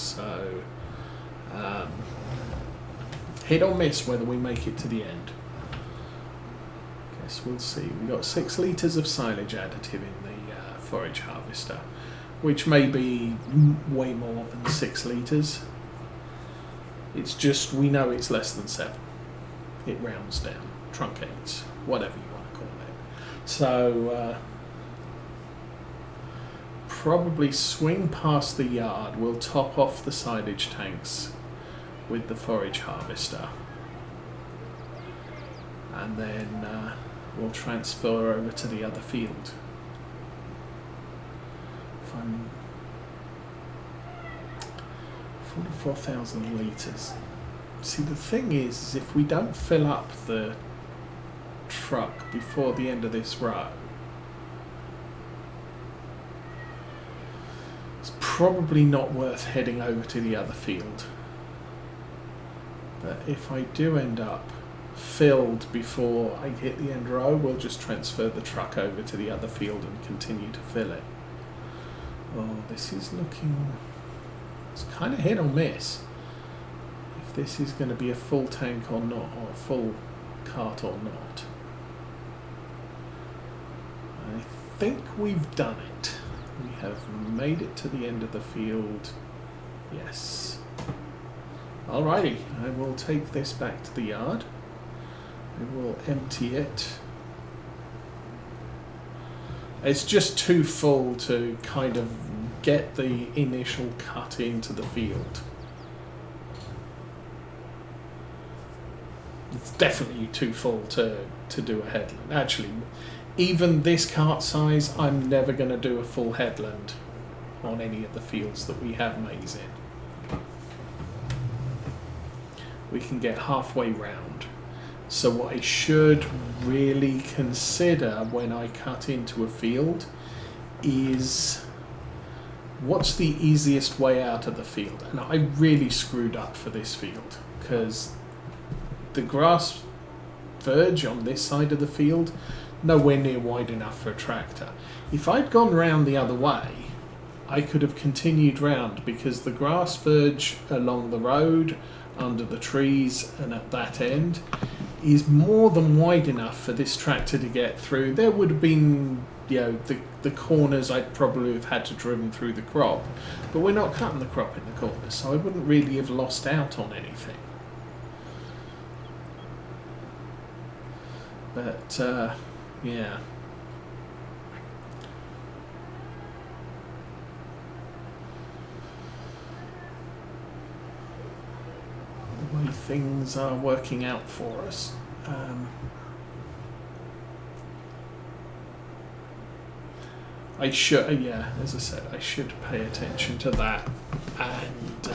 So hit or miss whether we make it to the end. Guess we'll see. We've got 6 litres of silage additive in the forage harvester, which may be way more than 6 litres. It's just, we know it's less than 7. It rounds down, truncates, whatever you want to call it. So probably swing past the yard. We'll top off the silage tanks with the forage harvester, and then we'll transfer over to the other field. 44,000 litres. See, the thing is if we don't fill up the truck before the end of this row, it's probably not worth heading over to the other field. But if I do end up filled before I hit the end row, we'll just transfer the truck over to the other field and continue to fill it. Oh, this is looking... it's kind of hit or miss. If this is going to be a full tank or not, or a full cart or not. I think we've done it. We have made it to the end of the field. Yes. Alrighty, I will take this back to the yard. I will empty it. It's just too full to kind of get the initial cut into the field. It's definitely too full to do a headland. Actually, even this cart size, I'm never going to do a full headland on any of the fields that we have maize in. We can get halfway round. So what I should really consider when I cut into a field is what's the easiest way out of the field. And I really screwed up for this field because the grass verge on this side of the field, nowhere near wide enough for a tractor. If I'd gone round the other way, I could have continued round because the grass verge along the road, under the trees and at that end is more than wide enough for this tractor to get through. There would have been, you know, the corners I'd probably have had to driven through the crop, but we're not cutting the crop in the corners, so I wouldn't really have lost out on anything. But yeah. The way things are working out for us. I should, yeah, as I said, I should pay attention to that and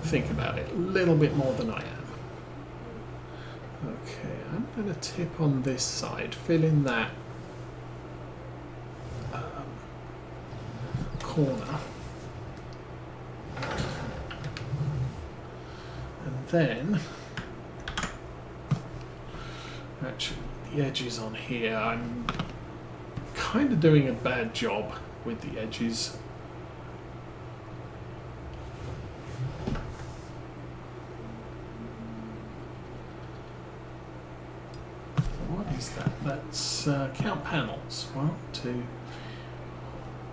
think about it a little bit more than I am. Okay, I'm going to tip on this side, fill in that corner. And then, actually, the edges on here, I'm kind of doing a bad job with the edges. What is that? That's count panels. 1, 2.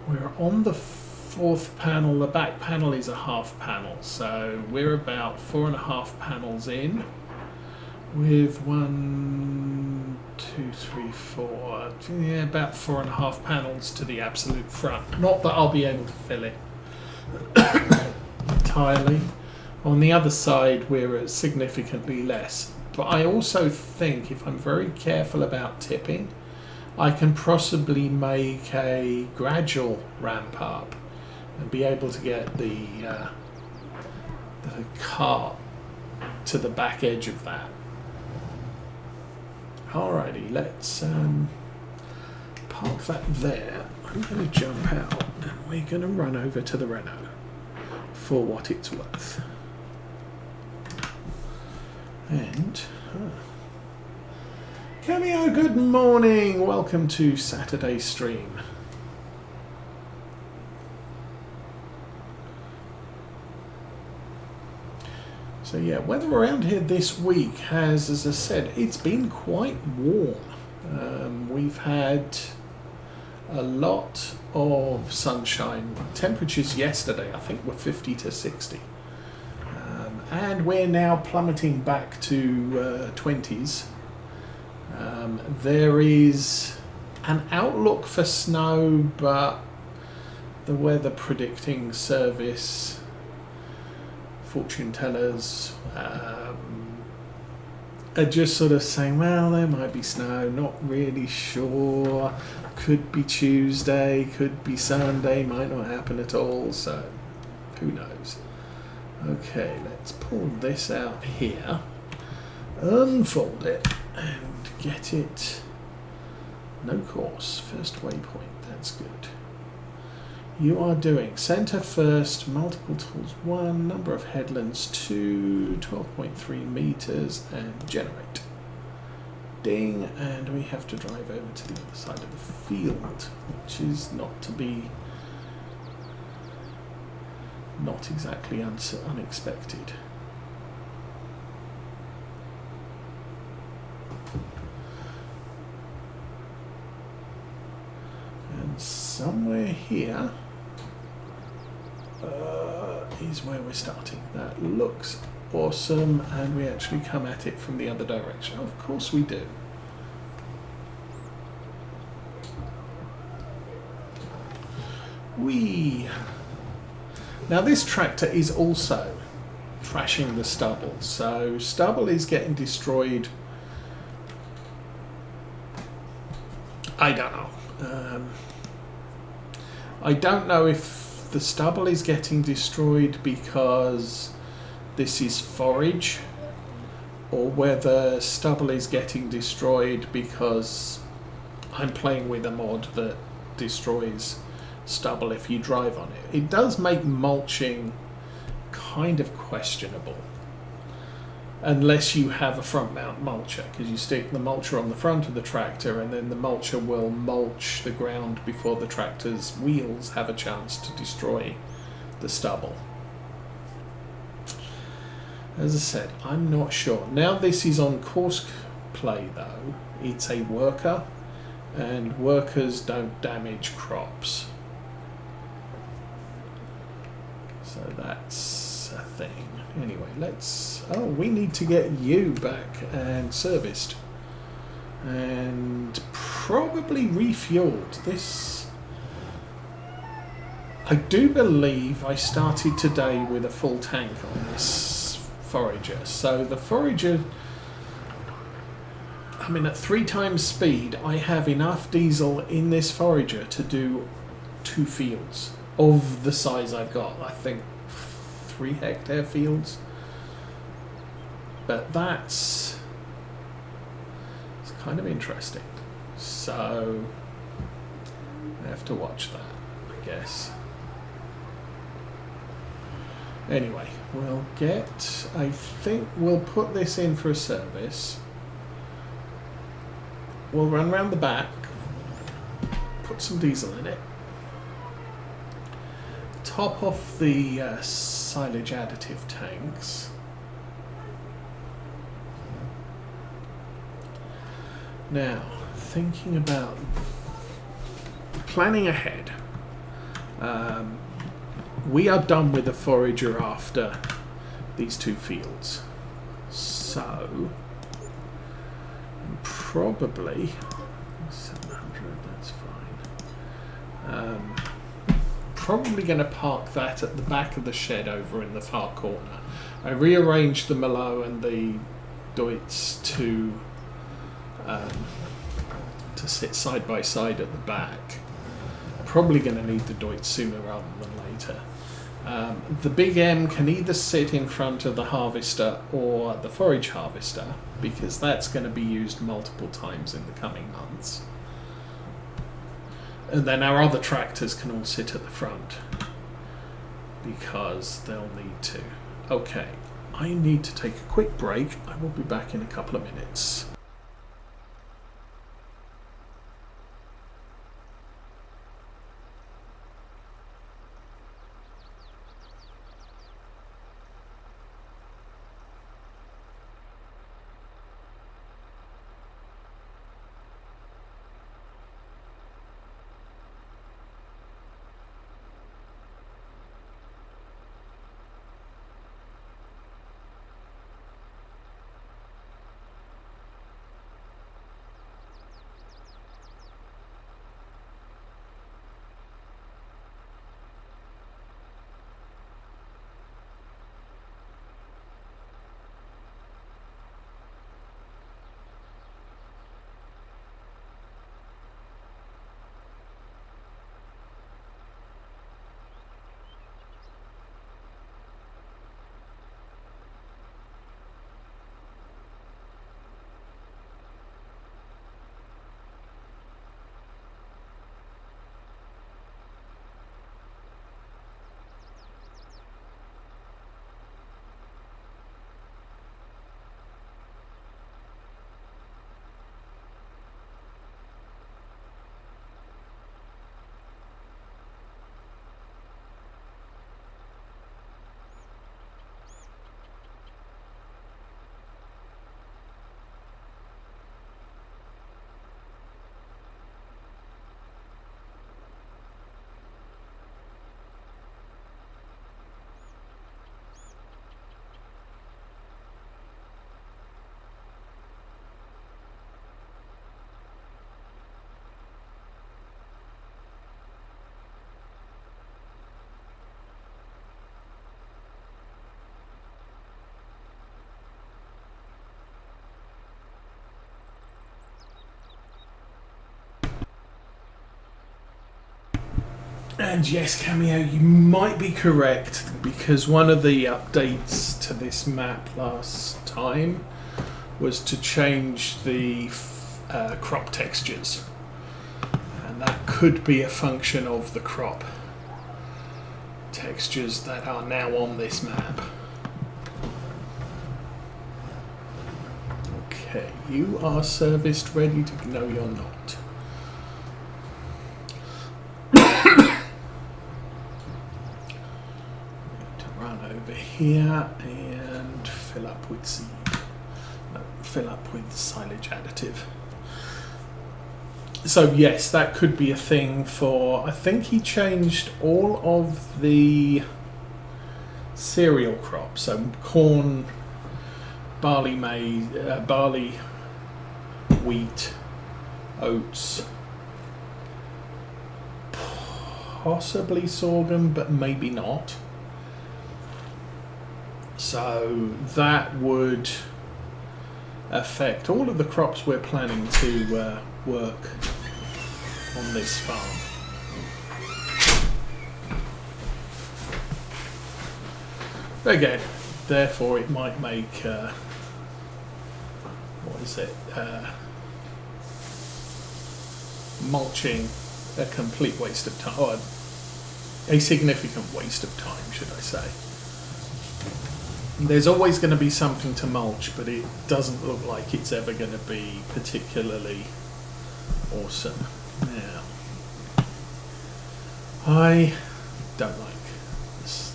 We're on the 4th panel. The back panel is a half panel, so we're about 4.5 panels in, with 1, 2, 3, 4, yeah, about 4.5 panels to the absolute front. Not that I'll be able to fill it entirely. On the other side, we're at significantly less. But I also think if I'm very careful about tipping, I can possibly make a gradual ramp up and be able to get the cart to the back edge of that. Alrighty, let's park that there. I'm going to jump out and we're going to run over to the Renault for what it's worth. And Cameo, good morning. Welcome to Saturday stream. So yeah, weather around here this week has, as I said, it's been quite warm. We've had a lot of sunshine. Temperatures yesterday, I think, were 50 to 60. And we're now plummeting back to 20s. There is an outlook for snow, but the weather predicting service, fortune tellers, are just sort of saying, well, there might be snow, not really sure, could be Tuesday, could be Sunday, might not happen at all, so who knows. Okay, let's pull this out here, unfold it, and get it. No course, first waypoint, that's good. You are doing centre first, multiple tools 1, number of headlands 2, 12.3 meters, and generate. Ding, and we have to drive over to the other side of the field, which is not exactly unexpected. And somewhere here is where we're starting. That looks awesome, and we actually come at it from the other direction. Of course we do. Now this tractor is also trashing the stubble, so stubble is getting destroyed. I don't know. I don't know if the stubble is getting destroyed because this is forage, or whether stubble is getting destroyed because I'm playing with a mod that destroys stubble if you drive on it. It does make mulching kind of questionable, unless you have a front mount mulcher, because you stick the mulcher on the front of the tractor and then the mulcher will mulch the ground before the tractor's wheels have a chance to destroy the stubble. As I said, I'm not sure. Now this is on course play though. It's a worker, and workers don't damage crops. So that's a thing. Anyway, we need to get you back and serviced. And probably refueled. This, I do believe I started today with a full tank on this forager. So the forager, I mean, at 3 times speed, I have enough diesel in this forager to do 2 fields of the size I've got. I think 3 hectare fields. But it's kind of interesting. So I have to watch that, I guess. Anyway, I think we'll put this in for a service. We'll run around the back, put some diesel in it, top off the silage additive tanks. Now, thinking about planning ahead, we are done with the forager after these 2 fields, so probably 700, that's fine. Probably going to park that at the back of the shed over in the far corner. I rearranged the Malo and the Deutz to sit side by side at the back. Probably going to need the Deutz sooner rather than later. The Big M can either sit in front of the harvester or the forage harvester, because that's going to be used multiple times in the coming months. And then our other tractors can all sit at the front, because they'll need to. Okay, I need to take a quick break. I will be back in a couple of minutes. And yes, Cameo, you might be correct, because one of the updates to this map last time was to change the crop textures. And that could be a function of the crop textures that are now on this map. Okay, you are serviced, ready to... No, you're not. Over here and fill up with seed. No, fill up with silage additive. So yes, that could be a thing for... I think he changed all of the cereal crops. So corn, barley, maize, barley, wheat, oats, possibly sorghum, but maybe not. So that would affect all of the crops we're planning to work on this farm. Again, therefore it might make, what is it, mulching a complete waste of time, or a significant waste of time, should I say. There's always going to be something to mulch, but it doesn't look like it's ever going to be particularly awesome. Now, I don't like this.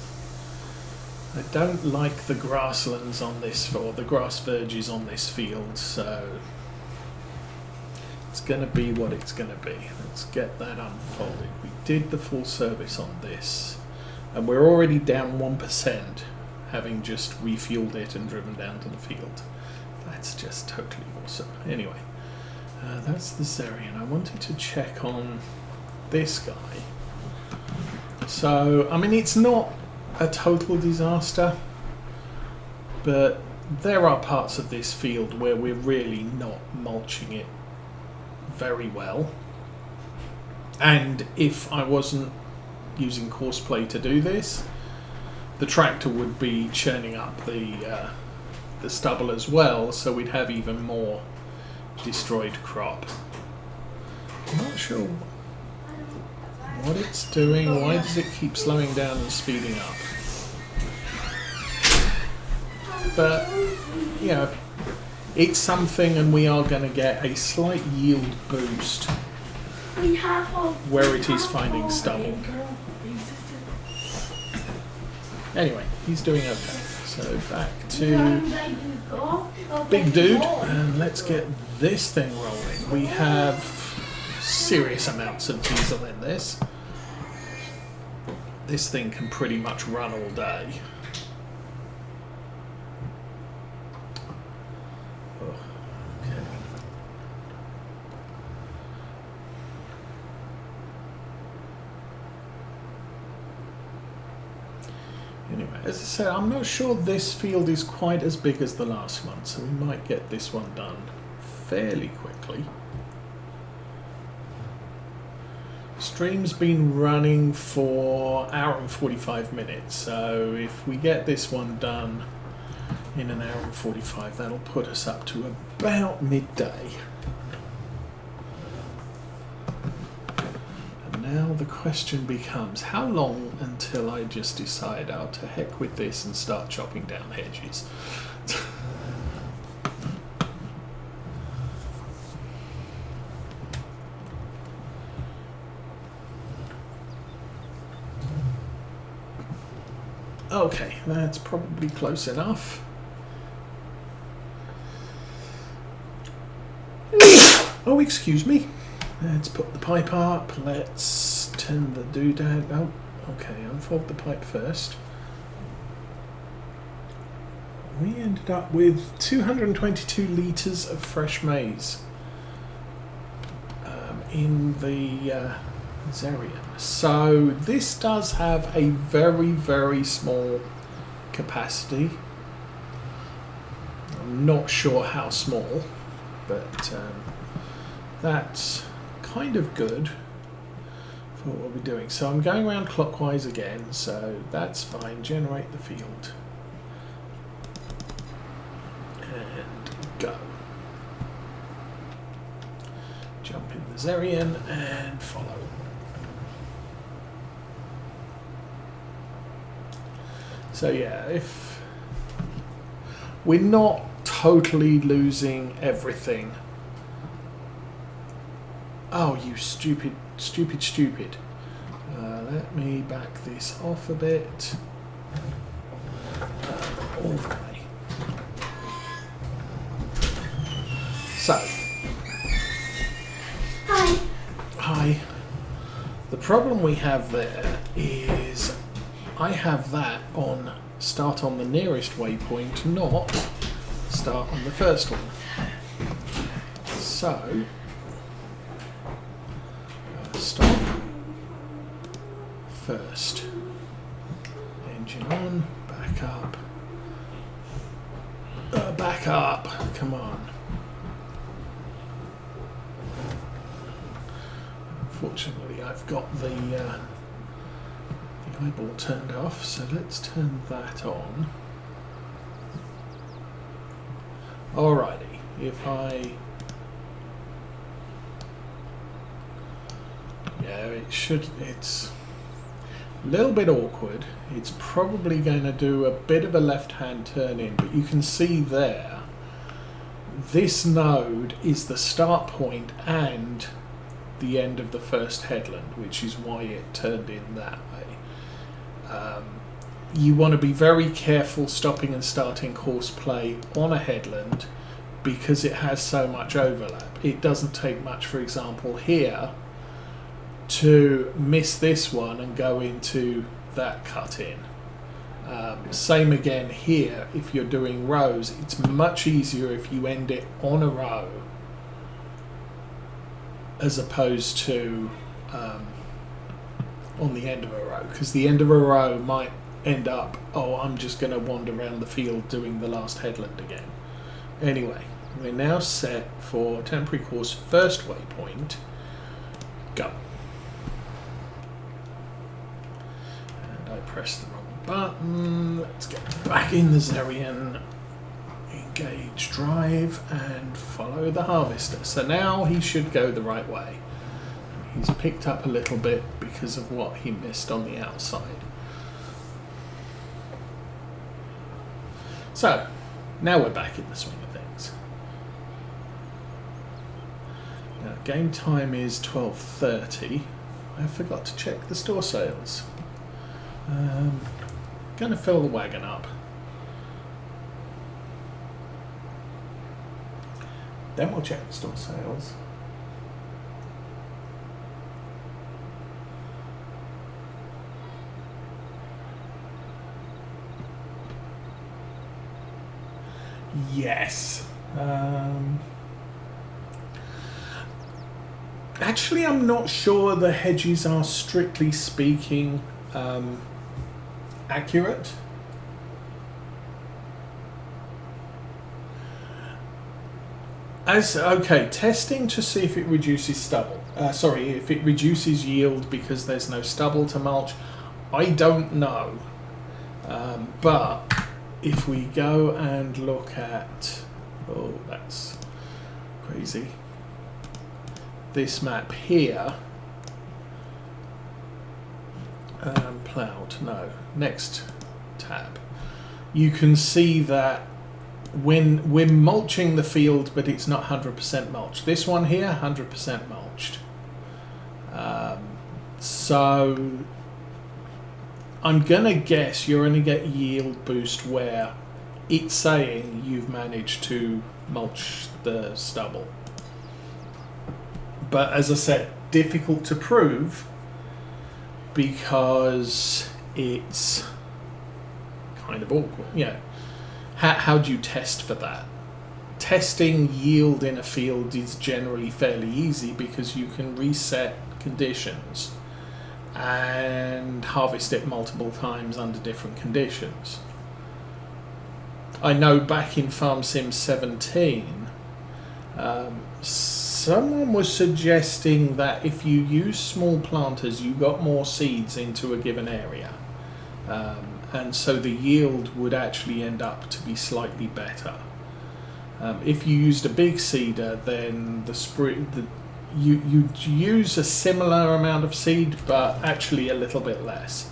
I don't like the grasslands on this, or the grass verges on this field, so it's going to be what it's going to be. Let's get that unfolded. We did the full service on this, and we're already down 1%. Having just refueled it and driven down to the field. That's just totally awesome. Anyway, that's the Zerian. I wanted to check on this guy. So, I mean, it's not a total disaster, but there are parts of this field where we're really not mulching it very well. And if I wasn't using Courseplay to do this, the tractor would be churning up the stubble as well, so we'd have even more destroyed crop. I'm not sure what it's doing. Why does it keep slowing down and speeding up? But, you know, it's something, and we are going to get a slight yield boost where it is finding stubble. Anyway, he's doing okay. So back to Big Dude, and let's get this thing rolling. We have serious amounts of diesel in this. This thing can pretty much run all day. Oh, okay. Anyway, as I said, I'm not sure this field is quite as big as the last one, so we might get this one done fairly quickly. Stream's been running for an hour and 45 minutes, so if we get this one done in an hour and 45, that'll put us up to about midday. Now the question becomes, how long until I just decide, oh, to heck with this and start chopping down hedges? Okay, that's probably close enough. Oh, excuse me. Let's put the pipe up. Let's turn the doodad. Oh, okay. Unfold the pipe first. We ended up with 222 litres of fresh maize in the Zerian. So this does have a very, very small capacity. I'm not sure how small, but that's kind of good for what we're doing. So I'm going around clockwise again, so that's fine. Generate the field. And go. Jump in the Zerian and follow. So yeah, if we're not totally losing everything. Oh, you stupid. Let me back this off a bit. All the way. So. Hi. The problem we have there is I have that on start on the nearest waypoint, not start on the first one. So, stop. First. Engine on, back up. Back up, come on. Unfortunately, I've got the eyeball turned off, so let's turn that on. Alrighty, if I... Yeah, it's a little bit awkward. It's probably going to do a bit of a left-hand turn in, but you can see there, this node is the start point and the end of the first headland, which is why it turned in that way. You want to be very careful stopping and starting course play on a headland because it has so much overlap. It doesn't take much, for example, here to miss this one and go into that cut in. Same again here, if you're doing rows, it's much easier if you end it on a row as opposed to on the end of a row, because the end of a row might end up, oh, I'm just going to wander around the field doing the last headland again. Anyway, we're now set for temporary course first waypoint. Go. And I pressed the wrong button. Let's get back in the Zerian. Engage drive and follow the harvester. So now he should go the right way. He's picked up a little bit because of what he missed on the outside. So now we're back in the swing of things. Now game time is 12:30. I forgot to check the store sales. Gonna fill the wagon up. Then we'll check the store sales. Yes. Actually, I'm not sure the hedges are strictly speaking accurate. Okay, testing to see if it reduces stubble. If it reduces yield because there's no stubble to mulch. I don't know. But if we go and look at, oh, that's crazy. This map here, ploughed, no, next tab. You can see that when we're mulching the field, but it's not 100% mulched. This one here, 100% mulched. So I'm gonna guess you're gonna get yield boost where it's saying you've managed to mulch the stubble. But as I said, difficult to prove because it's kind of awkward. Yeah. How do you test for that? Testing yield in a field is generally fairly easy because you can reset conditions and harvest it multiple times under different conditions. I know back in Farm Sim 17, someone was suggesting that if you use small planters, you got more seeds into a given area, and so the yield would actually end up to be slightly better. If you used a big seeder, then you'd use a similar amount of seed, but actually a little bit less.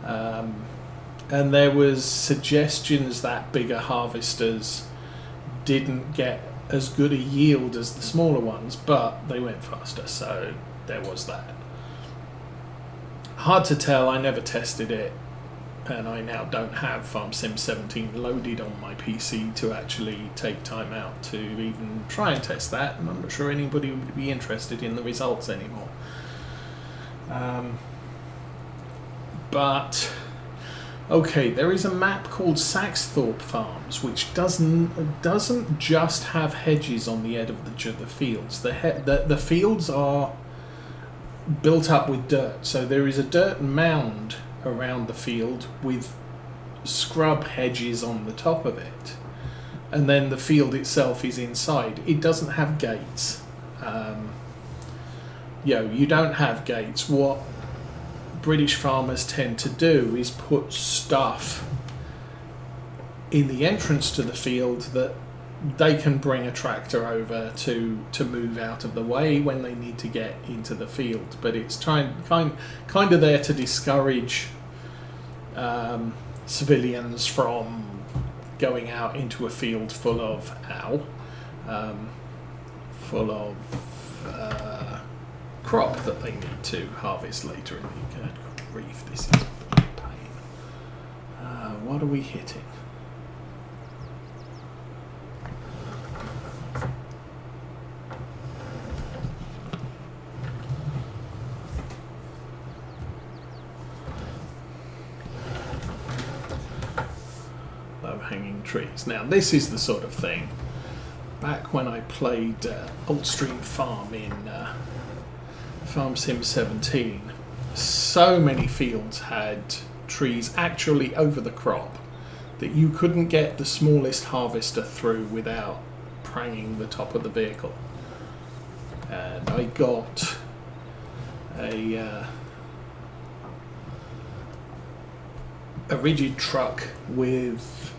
And there was suggestions that bigger harvesters didn't get as good a yield as the smaller ones, but they went faster, so there was that. Hard to tell, I never tested it, and I now don't have FarmSim 17 loaded on my PC to actually take time out to even try and test that, and I'm not sure anybody would be interested in the results anymore. But okay, there is a map called Saxthorpe Farms, which doesn't just have hedges on the edge of the fields. The fields are built up with dirt, so there is a dirt mound around the field with scrub hedges on the top of it, and then the field itself is inside. It doesn't have gates. You don't have gates. What British farmers tend to do is put stuff in the entrance to the field that they can bring a tractor over to move out of the way when they need to get into the field. But it's kind of there to discourage civilians from going out into a field full of crop that they need to harvest later in the good grief, this is a pain. What are we hitting? Low-hanging trees. Now this is the sort of thing, back when I played Oldstream Farm in FarmSim 17, so many fields had trees actually over the crop that you couldn't get the smallest harvester through without pranging the top of the vehicle. And I got a rigid truck with,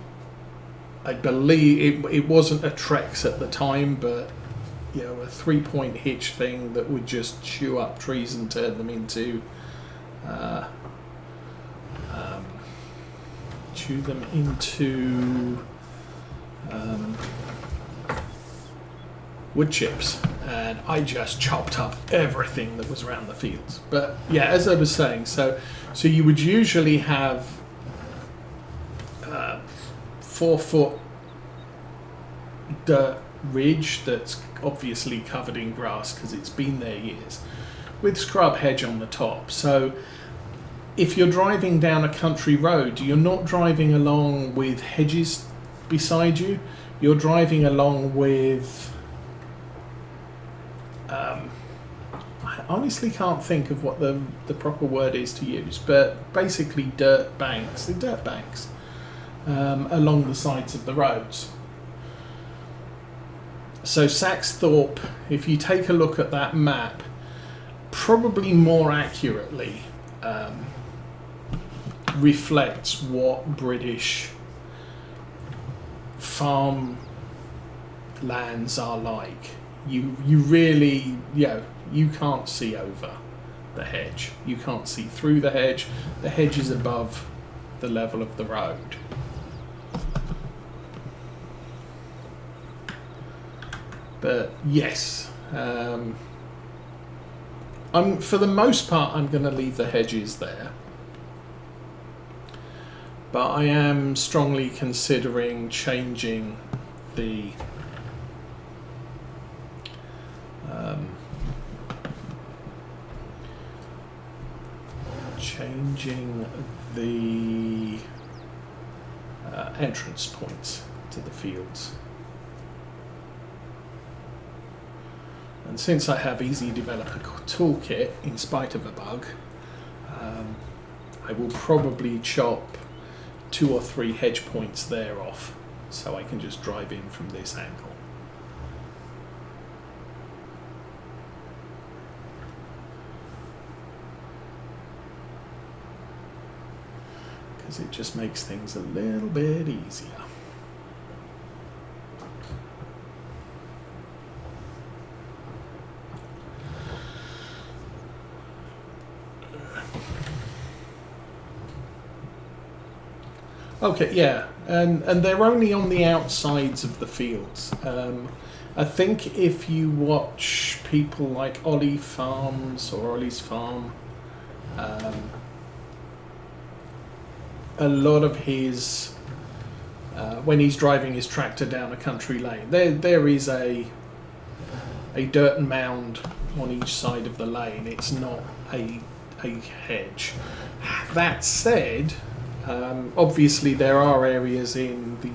I believe it wasn't a Trex at the time, but a 3-point hitch thing that would just chew up trees and turn them into wood chips, and I just chopped up everything that was around the fields. But yeah, as I was saying, so you would usually have 4-foot dirt ridge that's obviously covered in grass because it's been there years, with scrub hedge on the top. So if you're driving down a country road, you're not driving along with hedges beside you, you're driving along with I honestly can't think of what the proper word is to use, but basically dirt banks along the sides of the roads. So Saxthorpe, if you take a look at that map, probably more accurately reflects what British farm lands are like. You really, you can't see over the hedge. You can't see through the hedge. The hedge is above the level of the road. But yes, for the most part, I'm going to leave the hedges there. But I am strongly considering changing the entrance points to the fields. And since I have Easy Developer Toolkit, in spite of a bug, I will probably chop 2 or 3 hedge points there off, so I can just drive in from this angle. because it just makes things a little bit easier. Okay, yeah, and they're only on the outsides of the fields. I think if you watch people like Ollie Farms or Ollie's Farm, a lot of his, when he's driving his tractor down a country lane, there is a dirt mound on each side of the lane. It's not a hedge. That said, obviously there are areas in the